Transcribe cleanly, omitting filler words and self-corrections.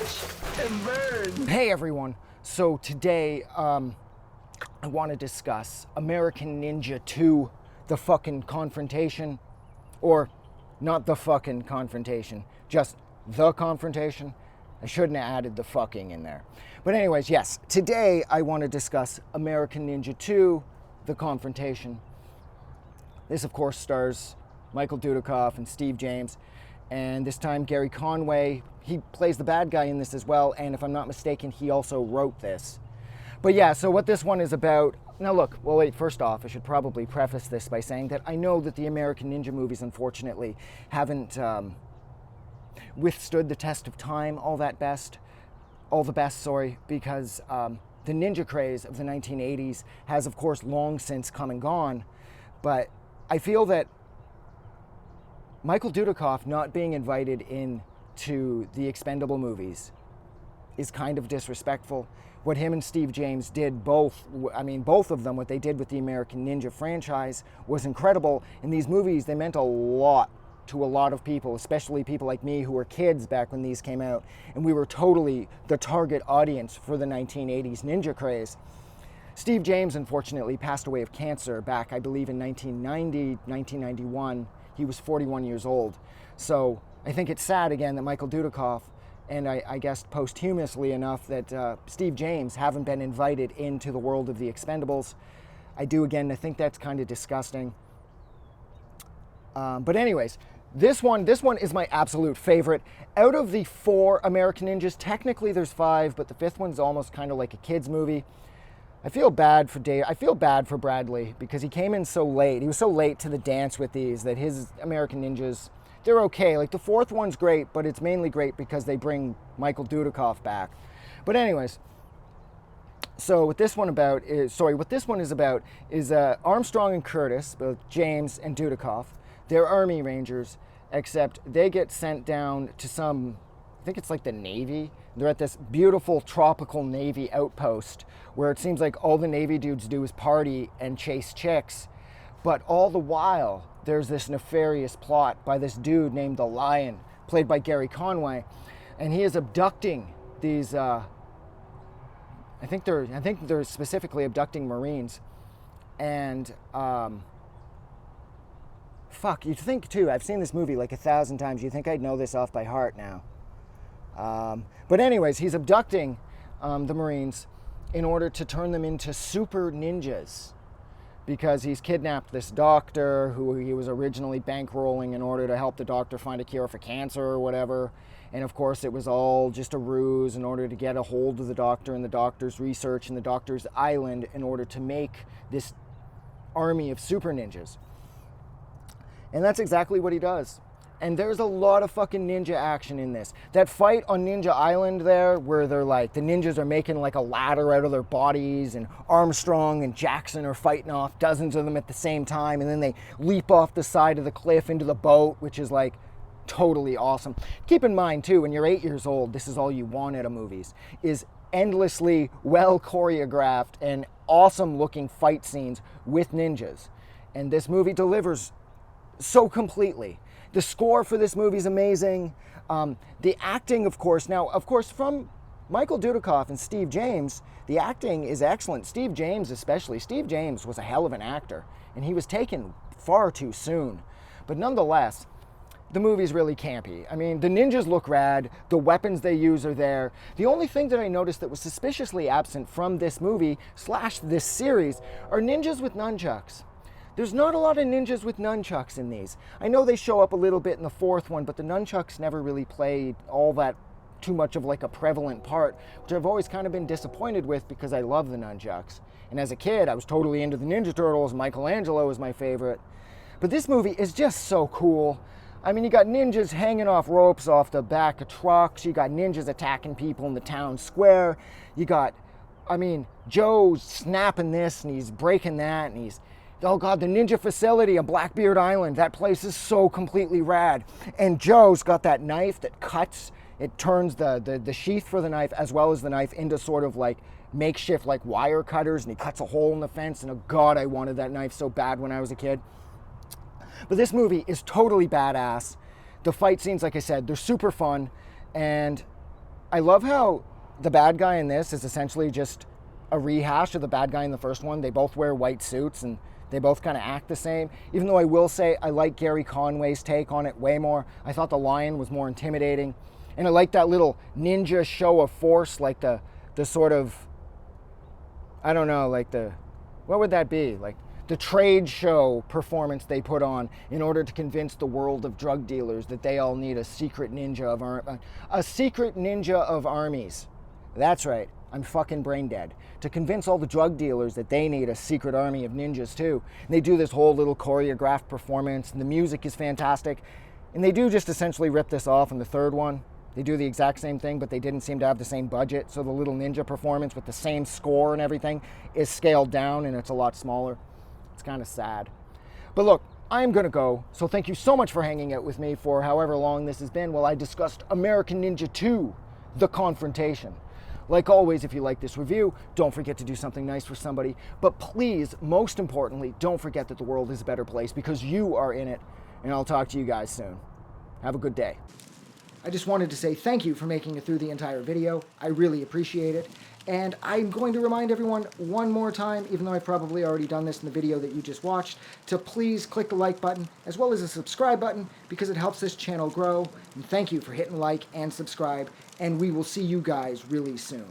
Watch and burn. Hey everyone, so today I want to discuss American Ninja 2, the fucking Confrontation, or not the fucking Confrontation, just the Confrontation. I shouldn't have added the fucking in there. But anyways, yes, today I want to discuss American Ninja 2, the Confrontation. This of course stars Michael Dudikoff and Steve James, and this time Gary Conway. He plays the bad guy in this as well, and if I'm not mistaken, he also wrote this. But yeah, so what this one is about... Now look, well wait, first off, I should probably preface this by saying that I know that the American Ninja movies, unfortunately, haven't withstood the test of time all the best, because the ninja craze of the 1980s has, of course, long since come and gone. But I feel that Michael Dudikoff not being invited in to the Expendable movies is kind of disrespectful. What him and Steve James did, both of them, what they did with the American Ninja franchise was incredible. In these movies, they meant a lot to a lot of people, especially people like me who were kids back when these came out, and we were totally the target audience for the 1980s ninja craze. Steve James, unfortunately, passed away of cancer back, I believe, in 1990, 1991. He was 41 years old. So I think it's sad, again, that Michael Dudikoff, and I guess posthumously enough, that Steve James haven't been invited into the world of the Expendables. I think that's kind of disgusting. But anyways, this one is my absolute favorite. Out of the 4 American Ninjas, technically there's 5, but the 5th one's almost kind of like a kid's movie. I feel bad for Bradley because he came in so late. He was so late to the dance with these that his American Ninjas, they're okay. Like the 4th one's great, but it's mainly great because they bring Michael Dudikoff back. But anyways, so what this one is about is Armstrong and Curtis, both James and Dudikoff. They're Army Rangers, except they get sent down to some, I think it's like the Navy. They're at this beautiful tropical Navy outpost where it seems like all the Navy dudes do is party and chase chicks. But all the while, there's this nefarious plot by this dude named the Lion, played by Gary Conway, and he is abducting these, I think they're specifically abducting Marines. And, fuck, you'd think too, I've seen this movie like 1,000 times, you'd think I'd know this off by heart now. But anyways, he's abducting the Marines in order to turn them into super ninjas, because he's kidnapped this doctor who he was originally bankrolling in order to help the doctor find a cure for cancer or whatever. And of course, it was all just a ruse in order to get a hold of the doctor and the doctor's research and the doctor's island in order to make this army of super ninjas. And that's exactly what he does. And there's a lot of fucking ninja action in this. That fight on Ninja Island there, where they're like, the ninjas are making like a ladder out of their bodies, and Armstrong and Jackson are fighting off dozens of them at the same time, and then they leap off the side of the cliff into the boat, which is like totally awesome. Keep in mind too, when you're 8 years old, this is all you want out of movies, is endlessly well choreographed and awesome looking fight scenes with ninjas. And this movie delivers so completely. The score for this movie is amazing. The acting, of course, from Michael Dudikoff and Steve James, the acting is excellent. Steve James especially. Steve James was a hell of an actor, and he was taken far too soon. But nonetheless, the movie's really campy. I mean, the ninjas look rad. The weapons they use are there. The only thing that I noticed that was suspiciously absent from this movie / this series are ninjas with nunchucks. There's not a lot of ninjas with nunchucks in these. I know they show up a little bit in the 4th one, but the nunchucks never really played all that too much of like a prevalent part, which I've always kind of been disappointed with because I love the nunchucks. And as a kid, I was totally into the Ninja Turtles. Michelangelo was my favorite. But this movie is just so cool. I mean, you got ninjas hanging off ropes off the back of trucks. You got ninjas attacking people in the town square. You got, Joe's snapping this and he's breaking that, and he's, oh God, the ninja facility on Blackbeard Island. That place is so completely rad. And Joe's got that knife that cuts. It turns the sheath for the knife as well as the knife into sort of like makeshift like wire cutters, and he cuts a hole in the fence. And oh God, I wanted that knife so bad when I was a kid. But this movie is totally badass. The fight scenes, like I said, they're super fun. And I love how the bad guy in this is essentially just a rehash of the bad guy in the first one. They both wear white suits and they both kind of act the same. Even though I will say I like Gary Conway's take on it way more. I thought the lion was more intimidating. And I like that little ninja show of force, like the sort of, I don't know, like what would that be? Like the trade show performance they put on in order to convince the world of drug dealers that they all need a secret ninja of armies. That's right. I'm fucking brain dead. To convince all the drug dealers that they need a secret army of ninjas too. And they do this whole little choreographed performance, and the music is fantastic. And they do just essentially rip this off in the third one. They do the exact same thing, but they didn't seem to have the same budget. So the little ninja performance with the same score and everything is scaled down, and it's a lot smaller. It's kind of sad. But look, I'm going to go. So thank you so much for hanging out with me for however long this has been while I discussed American Ninja 2, The Confrontation. Like always, if you like this review, don't forget to do something nice for somebody. But please, most importantly, don't forget that the world is a better place because you are in it. And I'll talk to you guys soon. Have a good day. I just wanted to say thank you for making it through the entire video. I really appreciate it. And I'm going to remind everyone one more time, even though I've probably already done this in the video that you just watched, to please click the like button as well as the subscribe button because it helps this channel grow. And thank you for hitting like and subscribe. And we will see you guys really soon.